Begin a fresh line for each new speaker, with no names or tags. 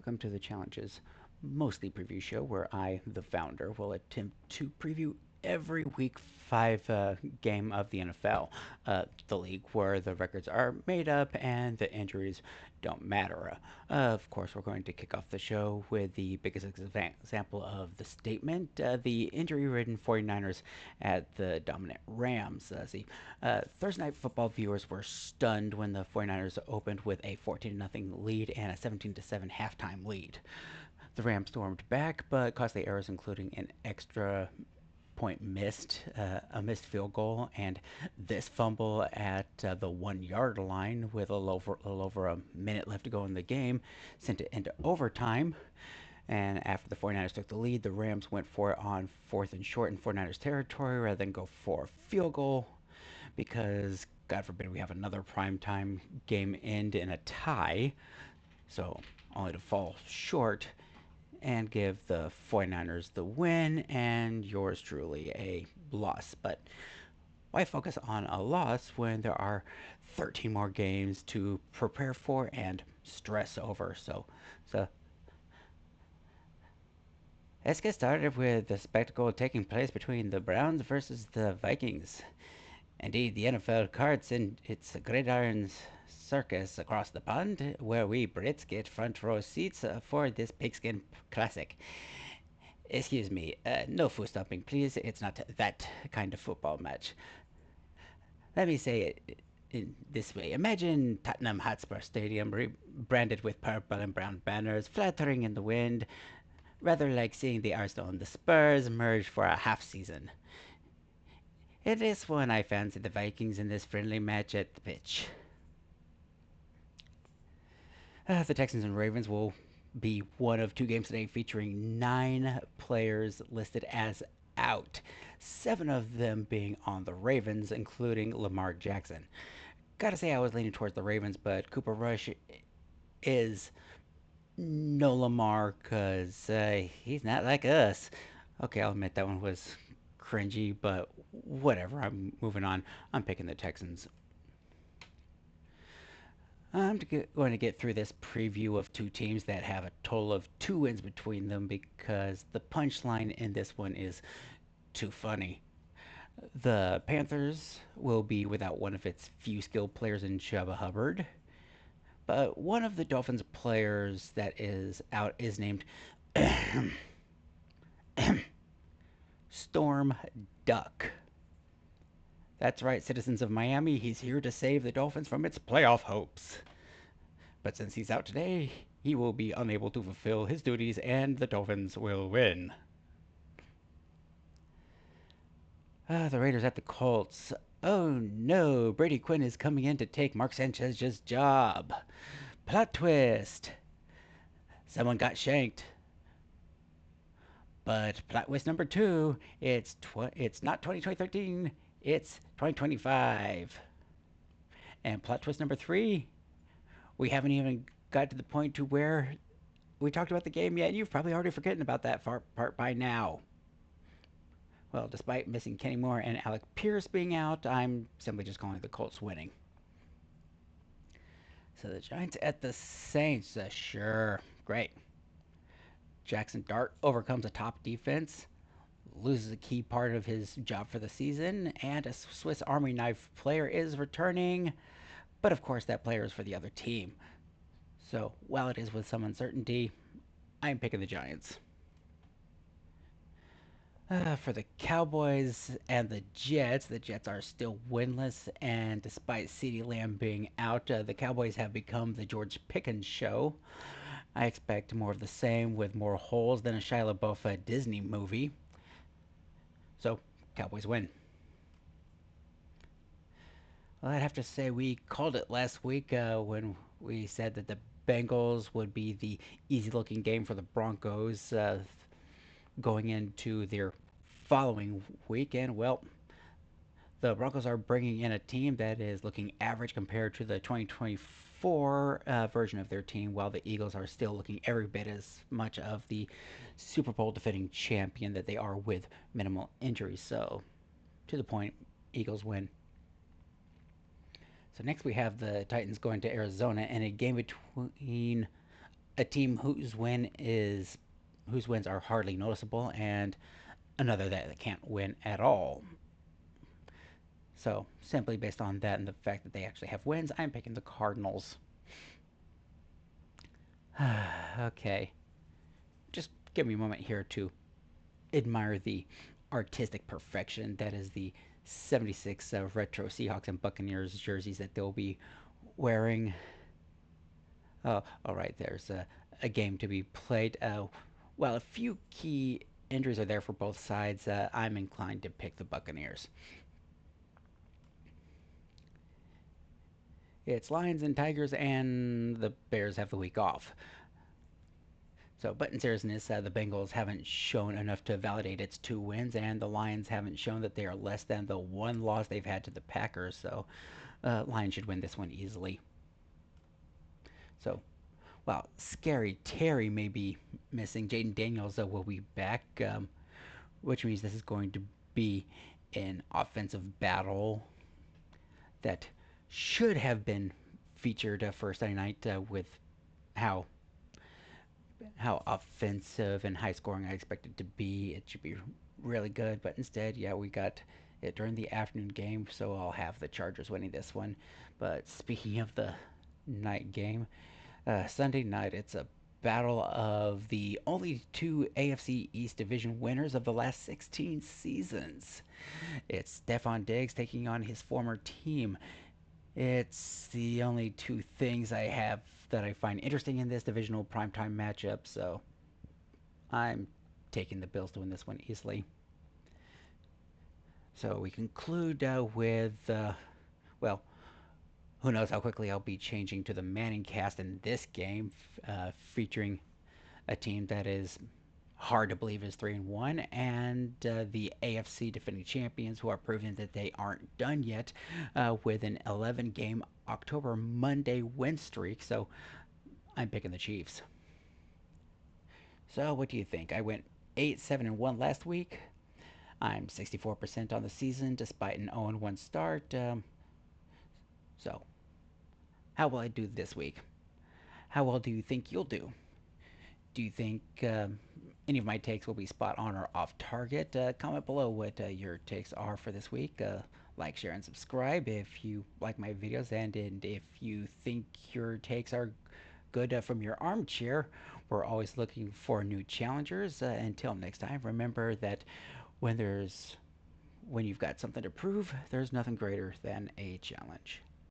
welcome to the Challenges Mostly Preview Show, where I, the founder, will attempt to preview every week five game of the NFL, the league where the records are made up and the injuries don't matter. Of course, we're going to kick off the show with the biggest example of the statement, the injury-ridden 49ers at the dominant Rams. Thursday night football viewers were stunned when the 49ers opened with a 14-0 lead and a 17-7 halftime lead. The Rams stormed back, but costly errors, including an extra point missed, a missed field goal, and this fumble at the 1 yard line with a little over a minute left to go in the game, sent it into overtime. And after the 49ers took the lead, the Rams went for it on fourth and short in 49ers territory rather than go for a field goal because, God forbid, we have another primetime game end in a tie. So, only to fall short and give the 49ers the win and yours truly a loss. But why focus on a loss when there are 13 more games to prepare for and stress over? So let's get started with the spectacle taking place between the Browns versus the Vikings. Indeed, the NFL carts in its gridiron circus across the pond, where we Brits get front row seats for this pigskin classic. Excuse me, no foot stomping, please. It's not that kind of football match. Let me say it in this way. Imagine Tottenham Hotspur Stadium branded with purple and brown banners fluttering in the wind, rather like seeing the Arsenal and the Spurs merge for a half season. It is one I fancy the Vikings in this friendly match at the pitch. The Texans and Ravens will be one of two games today featuring 9 players listed as out, 7 of them being on the Ravens, including Lamar Jackson. Gotta say, I was leaning towards the Ravens, but Cooper Rush is no Lamar because he's not like us. Okay, I'll admit that one was cringy, but whatever. I'm moving on. I'm picking the Texans. Going to get through this preview of two teams that have a total of 2 wins between them because the punchline in this one is too funny. The Panthers will be without one of its few skilled players in Chuba Hubbard, but one of the Dolphins players that is out is named Storm Duck. That's right, citizens of Miami, he's here to save the Dolphins from its playoff hopes. But since he's out today, he will be unable to fulfill his duties and the Dolphins will win. The Raiders at the Colts. Oh no, Brady Quinn is coming in to take Mark Sanchez's job. Plot twist. Someone got shanked. But plot twist number 2, it's not 2013, it's 2025. And plot twist number 3, we haven't even got to the point to where we talked about the game yet, and you've probably already forgotten about that part by now. Well, despite missing Kenny Moore and Alec Pierce being out, I'm simply just calling the Colts winning. So the Giants at the Saints, sure, great. Jackson Dart overcomes a top defense, loses a key part of his job for the season, and a Swiss Army knife player is returning, but of course that player is for the other team. So while it is with some uncertainty, I'm picking the Giants. For the Cowboys and the Jets are still winless, and despite CeeDee Lamb being out, the Cowboys have become the George Pickens show. I expect more of the same with more holes than a Shia LaBeouf Disney movie. So, Cowboys win. Well, I'd have to say we called it last week when we said that the Bengals would be the easy looking game for the Broncos going into their following weekend. Well, the Broncos are bringing in a team that is looking average compared to the 2024 version of their team, while the Eagles are still looking every bit as much of the Super Bowl defending champion that they are with minimal injuries. So, to the point, Eagles win. So next we have the Titans going to Arizona in a game between a team whose wins are hardly noticeable, and another that can't win at all. So simply based on that and the fact that they actually have wins, I'm picking the Cardinals. Okay, just give me a moment here to admire the artistic perfection that is the 76 retro Seahawks and Buccaneers jerseys that they'll be wearing. All right, there's a game to be played. While a few key injuries are there for both sides, I'm inclined to pick the Buccaneers. It's Lions and Tigers, and the Bears have the week off. So, but in seriousness, the Bengals haven't shown enough to validate its two wins, and the Lions haven't shown that they are less than the one loss they've had to the Packers. So, Lions should win this one easily. So, while Scary Terry may be missing, Jaden Daniels will be back, which means this is going to be an offensive battle that should have been featured for Sunday night with how how offensive and high scoring I expected to be. It should be really good, but instead, yeah, we got it during the afternoon game, so I'll have the Chargers winning this one. But speaking of the night game, Sunday night, it's a battle of the only two AFC East division winners of the last 16 seasons. It's Stephon Diggs taking on his former team. It's the only two things I have that I find interesting in this divisional primetime matchup, so I'm taking the Bills to win this one easily. So we conclude well, who knows how quickly I'll be changing to the Manning cast in this game, featuring a team that is hard to believe is 3-1, and the AFC defending champions who are proving that they aren't done yet with an 11 game October Monday win streak. So I'm picking the Chiefs. So what do you think? I went 8-7-1 last week. I'm 64% on the season despite an 0-1 start. So how will I do this week? How well do you think you'll do? Do you think any of my takes will be spot on or off target? Comment below what your takes are for this week. Like, share, and subscribe if you like my videos, and if you think your takes are good from your armchair. We're always looking for new challengers. Until next time, remember that when there's when you've got something to prove, there's nothing greater than a challenge.